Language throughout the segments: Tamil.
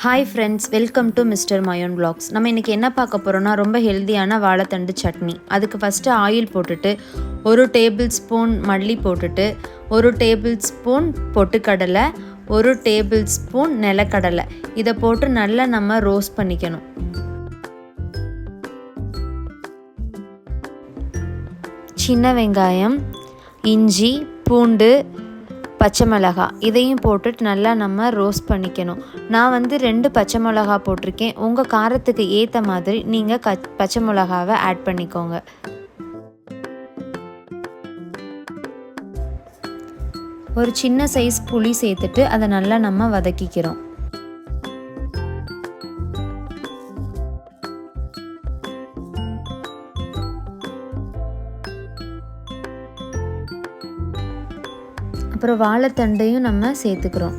Hi friends, welcome to mister மயோன் vlogs. நம்ம இன்றைக்கி என்ன பார்க்க போகிறோன்னா ரொம்ப ஹெல்த்தியான வாழைத்தண்டு சட்னி. அதுக்கு ஃபஸ்ட்டு ஆயில் போட்டுட்டு 1 டேபிள் ஸ்பூன் மல்லி போட்டுட்டு 1 டேபிள் ஸ்பூன் பொட்டுக்கடலை, 1 டேபிள் ஸ்பூன் நிலக்கடலை இதை போட்டு நல்லா நம்ம ரோஸ்ட் பண்ணிக்கணும். சின்ன வெங்காயம், இஞ்சி, பூண்டு, பச்சை மிளகாய் இதையும் போட்டுட்டு நல்லா நம்ம ரோஸ்ட் பண்ணிக்கணும். நான் 2 பச்சை மிளகாய் போட்டிருக்கேன். உங்கள் காரத்துக்கு ஏற்ற மாதிரி நீங்கள் பச்சை மிளகாவை ஆட் பண்ணிக்கோங்க. ஒரு சின்ன சைஸ் புளி சேர்த்துட்டு அதை நல்லா நம்ம வதக்கிக்கிறோம். அப்புறம் வாழைத்தண்டையும் நம்ம சேர்த்துக்கிறோம்.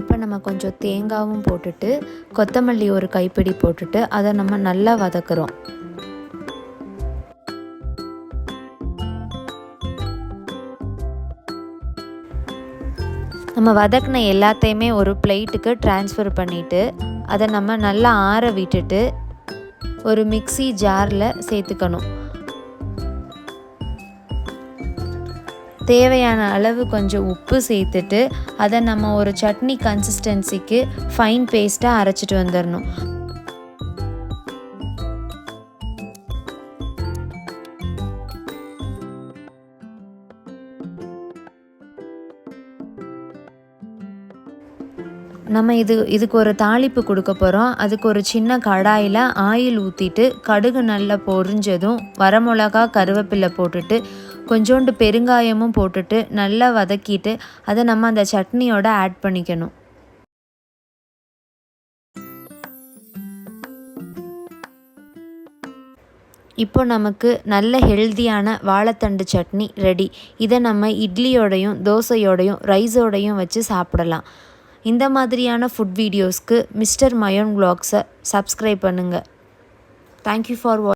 இப்போ நம்ம கொஞ்சம் தேங்காயும் போட்டுட்டு கொத்தமல்லி ஒரு கைப்பிடி போட்டுட்டு அதை நம்ம நல்லா வதக்குறோம். நம்ம வதக்கின எல்லாத்தையுமே ஒரு பிளேட்டுக்கு ட்ரான்ஸ்ஃபர் பண்ணிவிட்டு அதை நம்ம நல்லா ஆற விட்டுட்டு ஒரு மிக்ஸி ஜாரில் சேர்த்துக்கணும். தேவையான அளவு கொஞ்சம் உப்பு சேர்த்துட்டு அதை நம்ம ஒரு சட்னி கன்சிஸ்டன்சிக்கு ஃபைன் பேஸ்ட்டாக அரைச்சிட்டு வந்துடணும். நம்ம இதுக்கு ஒரு தாளிப்பு கொடுக்க போகிறோம். அதுக்கு ஒரு சின்ன கடாயில் ஆயில் ஊற்றிட்டு கடுகு நல்லா பொரிஞ்சதும் வரமிளகா, கருவேப்பிலை போட்டுட்டு கொஞ்சோண்டு பெருங்காயமும் போட்டுட்டு நல்லா வதக்கிட்டு அதை நம்ம அந்த சட்னியோட ஆட் பண்ணிக்கணும். இப்போ நமக்கு நல்ல ஹெல்த்தியான வாழைத்தண்டு சட்னி ரெடி. இதை நம்ம இட்லியோடையும் தோசையோடையும் ரைஸோடையும் வச்சு சாப்பிடலாம். இந்த மாதிரியான ஃபுட் வீடியோஸ்க்கு மிஸ்டர் மயோன் வ்ளாக்ஸை சப்ஸ்கிரைப் பண்ணுங்கள். Thank you for